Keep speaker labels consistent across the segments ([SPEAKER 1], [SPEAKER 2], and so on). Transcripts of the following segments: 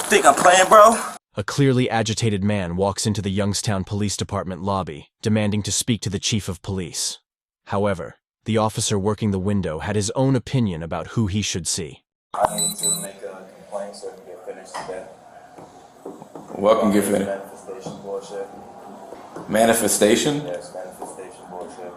[SPEAKER 1] Think I'm playing, bro?
[SPEAKER 2] A clearly agitated man walks into the Youngstown Police Department lobby, demanding to speak to the chief of police. However, the officer working the window had his own opinion about who he should see.
[SPEAKER 1] I need to make a complaint so it can get finished today.
[SPEAKER 3] What can get finished?
[SPEAKER 1] Manifestation bullshit.
[SPEAKER 3] Manifestation?
[SPEAKER 1] Yes, manifestation bullshit.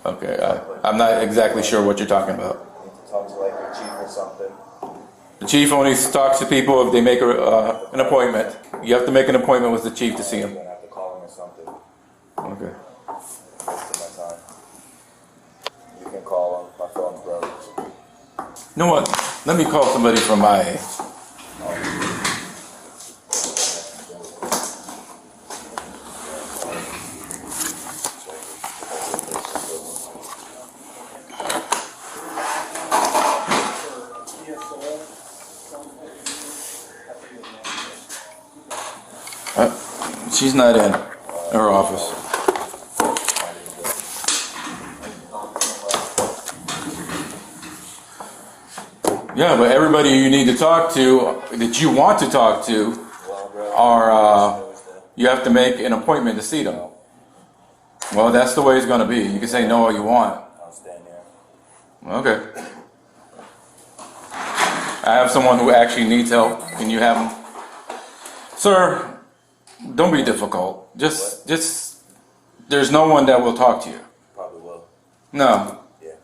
[SPEAKER 3] Okay, I'm not exactly sure what you're talking about.
[SPEAKER 1] I need to talk to like your chief or something.
[SPEAKER 3] The chief only talks to people if they make an appointment. You have to make an appointment with the chief to see him.
[SPEAKER 1] I'm gonna have to call him or something.
[SPEAKER 3] Okay.
[SPEAKER 1] Wasting my time. You can call him. My phone's broke.
[SPEAKER 3] You know what? Let me call somebody from my... She's not in her office. Yeah, but everybody you need to talk to, that you want to talk to, are, you have to make an appointment to see them. Well, that's the way it's going to be. You can say no all you want.
[SPEAKER 1] I'll stand there.
[SPEAKER 3] Okay. I have someone who actually needs help. Can you have him? Sir, don't be difficult. Just, there's no one that will talk to you.
[SPEAKER 1] Probably will.
[SPEAKER 3] No.
[SPEAKER 1] Yeah.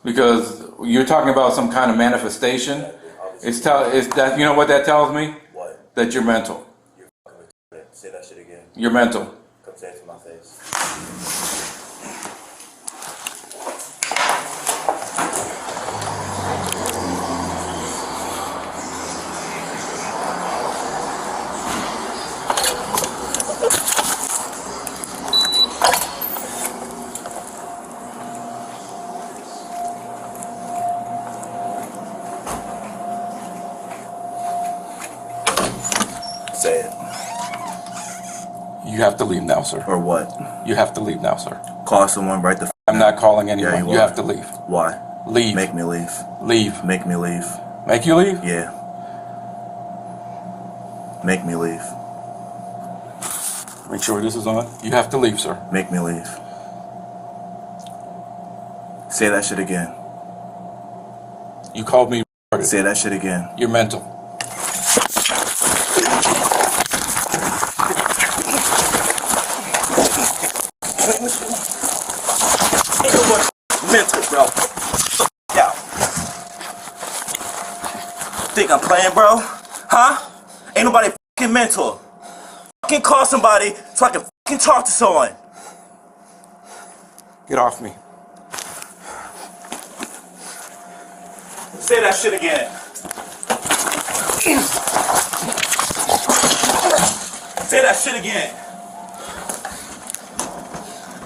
[SPEAKER 3] Because you're talking about some kind of manifestation. It's that, you know what that tells me?
[SPEAKER 1] What?
[SPEAKER 3] That you're mental.
[SPEAKER 1] You're fucking retarded. Say that shit again.
[SPEAKER 3] You're mental.
[SPEAKER 1] Come say it to my face. Say it.
[SPEAKER 3] You have to leave now, sir.
[SPEAKER 1] Or what?
[SPEAKER 3] You have to leave now, sir.
[SPEAKER 1] Call someone right the
[SPEAKER 3] I'm not calling anyone.
[SPEAKER 1] Yeah,
[SPEAKER 3] you have to leave.
[SPEAKER 1] Why?
[SPEAKER 3] Leave.
[SPEAKER 1] Make me leave.
[SPEAKER 3] Leave.
[SPEAKER 1] Make me leave.
[SPEAKER 3] Make you leave?
[SPEAKER 1] Yeah. Make me leave.
[SPEAKER 3] Make sure this is on. You have to leave, sir.
[SPEAKER 1] Make me leave. Say that shit again.
[SPEAKER 3] You called me retarded.
[SPEAKER 1] Say that shit again.
[SPEAKER 3] You're mental.
[SPEAKER 1] Mental, bro. Yeah. Think I'm playing, bro? Huh? Ain't nobody fucking mental. Fucking call somebody so I can fucking talk to someone.
[SPEAKER 3] Get off me.
[SPEAKER 1] Say that shit again. Say that shit again.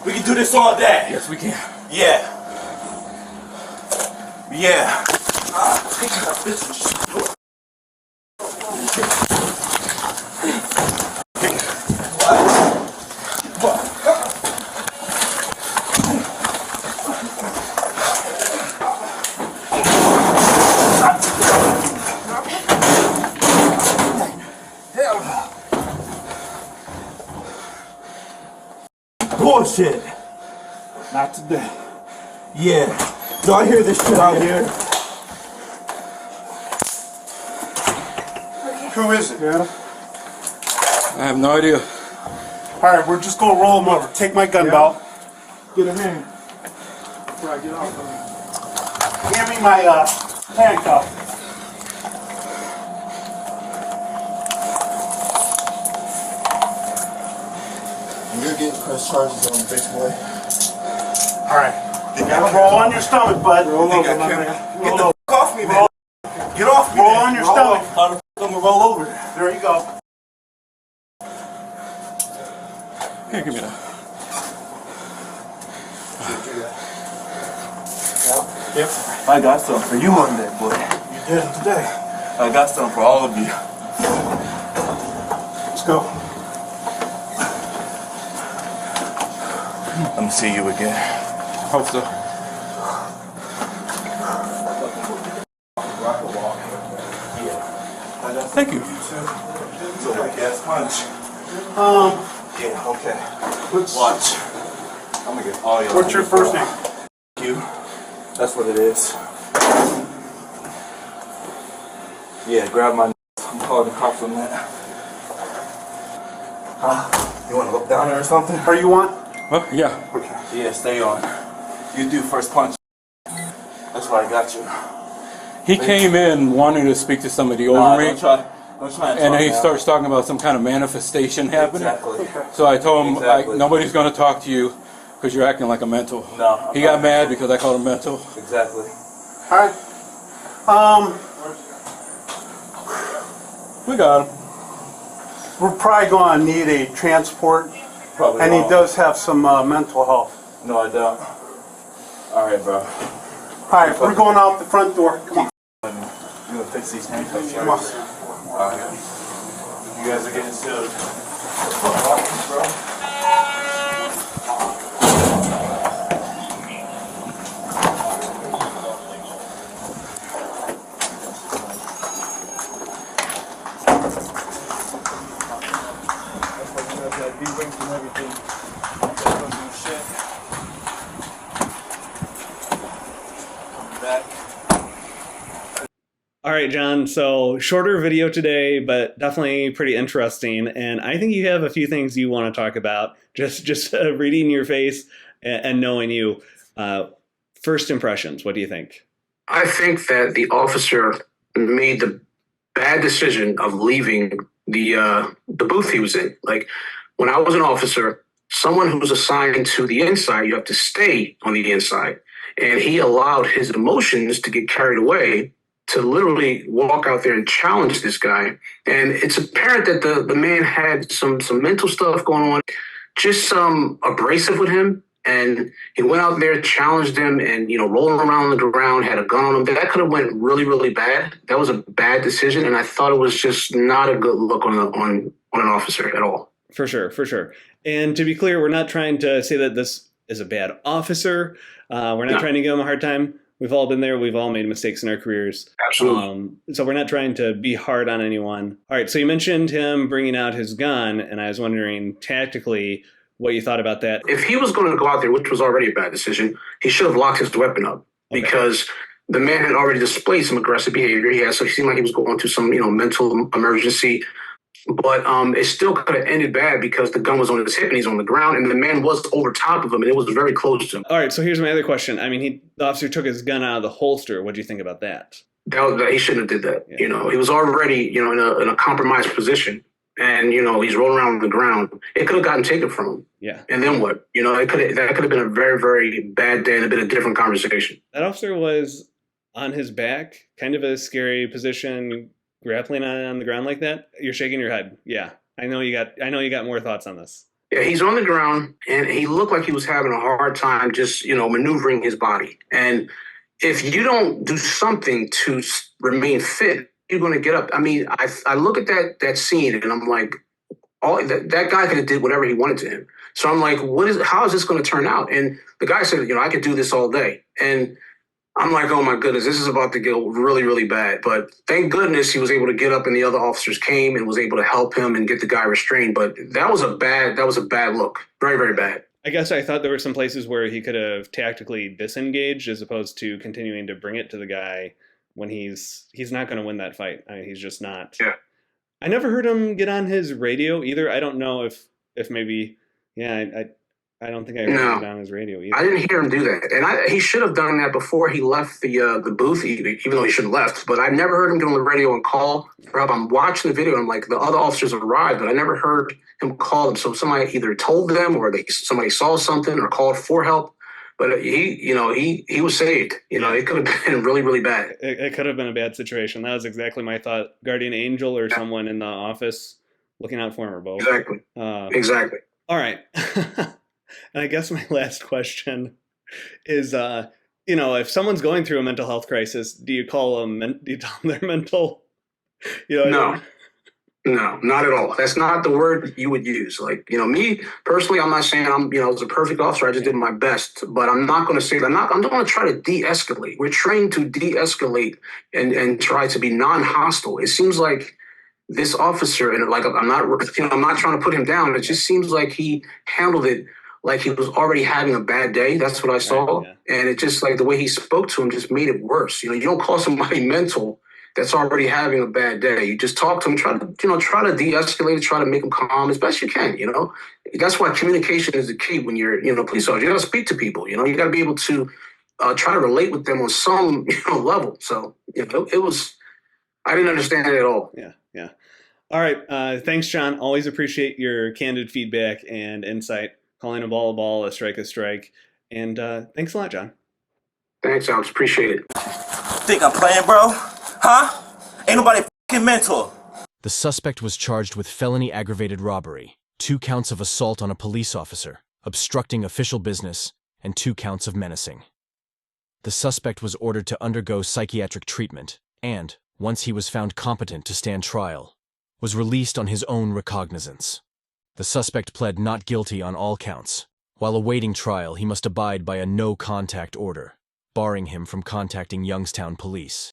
[SPEAKER 1] We can do this all day.
[SPEAKER 3] Yes, we can.
[SPEAKER 1] Yeah. Yeah. Take that bitch and shit. Bullshit.
[SPEAKER 4] Not today.
[SPEAKER 1] Yeah. Do I hear this shit out here?
[SPEAKER 4] Who is it, man?
[SPEAKER 3] I have no idea.
[SPEAKER 4] Alright, we're just gonna roll him over. Take my gun belt. Get him in. Before I get off. Give me my handcuff.
[SPEAKER 1] You're getting press charges on, bitch boy.
[SPEAKER 4] Alright. You gotta roll on your stomach, bud. Roll over, my man.
[SPEAKER 1] Get the fuck off me, man. Get off me,
[SPEAKER 4] Roll
[SPEAKER 1] man.
[SPEAKER 4] on your stomach.
[SPEAKER 1] How the fuck I'm gonna roll over?
[SPEAKER 4] There you go.
[SPEAKER 3] Here, give me that.
[SPEAKER 4] Yep.
[SPEAKER 1] I got something for you one day, boy.
[SPEAKER 4] You did it today.
[SPEAKER 1] I got something for all of you.
[SPEAKER 4] Let's go.
[SPEAKER 1] I'm gonna see you again.
[SPEAKER 3] Hope so.
[SPEAKER 1] Yeah. I got
[SPEAKER 3] Thank you.
[SPEAKER 1] It's a weak ass punch. Yeah, okay.
[SPEAKER 4] What's,
[SPEAKER 1] Watch. I'm gonna get all your.
[SPEAKER 4] what's your first name?
[SPEAKER 1] You. That's what it is. Yeah, grab my. I'm calling the cops on that. You wanna look down there or something?
[SPEAKER 4] Are you on?
[SPEAKER 3] Huh? Yeah.
[SPEAKER 4] Okay.
[SPEAKER 1] Yeah, stay on. You do first punch. That's why I got you.
[SPEAKER 3] He came in wanting to speak to somebody over
[SPEAKER 1] Nah,
[SPEAKER 3] me,
[SPEAKER 1] don't try and
[SPEAKER 3] and
[SPEAKER 1] talk
[SPEAKER 3] he
[SPEAKER 1] now.
[SPEAKER 3] starts talking about some kind of manifestation happening.
[SPEAKER 1] Exactly.
[SPEAKER 3] So I told him,
[SPEAKER 1] Exactly.
[SPEAKER 3] nobody's going to talk to you because you're acting like a mental.
[SPEAKER 1] No,
[SPEAKER 3] He got mad because I called him mental.
[SPEAKER 1] Exactly.
[SPEAKER 4] Alright.
[SPEAKER 3] We got him.
[SPEAKER 4] We're probably going to need a transport,
[SPEAKER 1] Probably.
[SPEAKER 4] and he
[SPEAKER 1] wrong.
[SPEAKER 4] does have some mental health.
[SPEAKER 1] No, I don't. All right, bro.
[SPEAKER 4] Alright, we're going out the front door. Come on.
[SPEAKER 1] You gonna fix these handcuffs
[SPEAKER 4] Come on.
[SPEAKER 1] first? All right. You guys are getting sued. Bro.
[SPEAKER 5] All right, John. So shorter video today, but definitely pretty interesting. And I think you have a few things you want to talk about. Just reading your face and knowing you. First impressions. What do you think?
[SPEAKER 6] I think that the officer made the bad decision of leaving the booth he was in. Like when I was an officer, someone who was assigned to the inside, you have to stay on the inside, and he allowed his emotions to get carried away to literally walk out there and challenge this guy. And it's apparent that the man had some mental stuff going on, just abrasive with him. And he went out there, challenged him, and rolling around on the ground, had a gun on him. That could have went really, really bad. That was a bad decision, and I thought it was just not a good look on an officer at all.
[SPEAKER 5] For sure, for sure. And to be clear, we're not trying to say that this is a bad officer. We're not trying to give him a hard time. We've all been there. We've all made mistakes in our careers.
[SPEAKER 6] Absolutely.
[SPEAKER 5] So we're not trying to be hard on anyone. All right. So you mentioned him bringing out his gun, and I was wondering tactically what you thought about that.
[SPEAKER 6] If he was going to go out there, which was already a bad decision, he should have locked his weapon up because the man had already displayed some aggressive behavior. So he seemed like he was going through some, mental emergency. But it still could have ended bad because the gun was on his hip and he's on the ground, and the man was over top of him, and it was very close to him.
[SPEAKER 5] All right. So here's my other question. I mean, the officer took his gun out of the holster. What do you think about that?
[SPEAKER 6] He shouldn't have did that.
[SPEAKER 5] Yeah.
[SPEAKER 6] He was already, in a compromised position, and he's rolling around on the ground. It could have gotten taken from him.
[SPEAKER 5] Yeah.
[SPEAKER 6] And then what? That could have been a very, very bad day and a bit of different conversation.
[SPEAKER 5] That officer was on his back, kind of a scary position, grappling on the ground like that. You're shaking your head. Yeah. I know you got more thoughts on this.
[SPEAKER 6] Yeah, he's on the ground, and he looked like he was having a hard time just, maneuvering his body. And if you don't do something to remain fit, you're going to get up. I mean, I look at that scene, and I'm like, that guy could have did whatever he wanted to him. So I'm like, how is this going to turn out? And the guy said, I could do this all day. And I'm like, oh my goodness, this is about to go really, really bad. But thank goodness he was able to get up, and the other officers came and was able to help him and get the guy restrained. But that was a bad look. Very, very bad.
[SPEAKER 5] I guess I thought there were some places where he could have tactically disengaged as opposed to continuing to bring it to the guy when he's not going to win that fight. I mean, he's just not.
[SPEAKER 6] Yeah.
[SPEAKER 5] I never heard him get on his radio either. I don't know if maybe, I don't think I heard it on his radio either.
[SPEAKER 6] I didn't hear him do that. And he should have done that before he left the booth, even though he shouldn't have left. But I never heard him get on the radio and call for help. I'm watching the video, and I'm like, the other officers arrived, but I never heard him call them. So somebody either told them or somebody saw something or called for help. But he was saved. It could have been really, really bad.
[SPEAKER 5] It could have been a bad situation. That was exactly my thought. Guardian angel or someone in the office looking out for him or both.
[SPEAKER 6] Exactly. Exactly.
[SPEAKER 5] All right. And I guess my last question is, if someone's going through a mental health crisis, do you tell them they're mental?
[SPEAKER 6] No, not at all. That's not the word you would use. Like, me personally, I'm not saying I'm, was a perfect officer. I just did my best, but I'm not going to say that. I'm not going to try to de-escalate. We're trained to de-escalate and try to be non-hostile. It seems like, this officer, and like I'm not, I'm not trying to put him down. It just seems like he handled it like he was already having a bad day. That's what I saw,
[SPEAKER 5] yeah.
[SPEAKER 6] and it just like the way he spoke to him just made it worse. You don't call somebody mental that's already having a bad day. You just talk to him, try to de-escalate it, try to make him calm as best you can. That's why communication is the key when you're, a police officer. You got to speak to people. You got to be able to try to relate with them on some, level. So, it was. I didn't understand it at all.
[SPEAKER 5] Yeah. All right. Thanks, John. Always appreciate your candid feedback and insight. Calling a ball, a strike. And thanks a lot, John.
[SPEAKER 6] Thanks, Alex. Appreciate it.
[SPEAKER 1] Think I'm playing, bro? Huh? Ain't nobody fucking mental.
[SPEAKER 2] The suspect was charged with felony aggravated robbery, 2 counts of assault on a police officer, obstructing official business, and 2 counts of menacing. The suspect was ordered to undergo psychiatric treatment and, once he was found competent to stand trial, was released on his own recognizance. The suspect pled not guilty on all counts. While awaiting trial, he must abide by a no-contact order, barring him from contacting Youngstown police.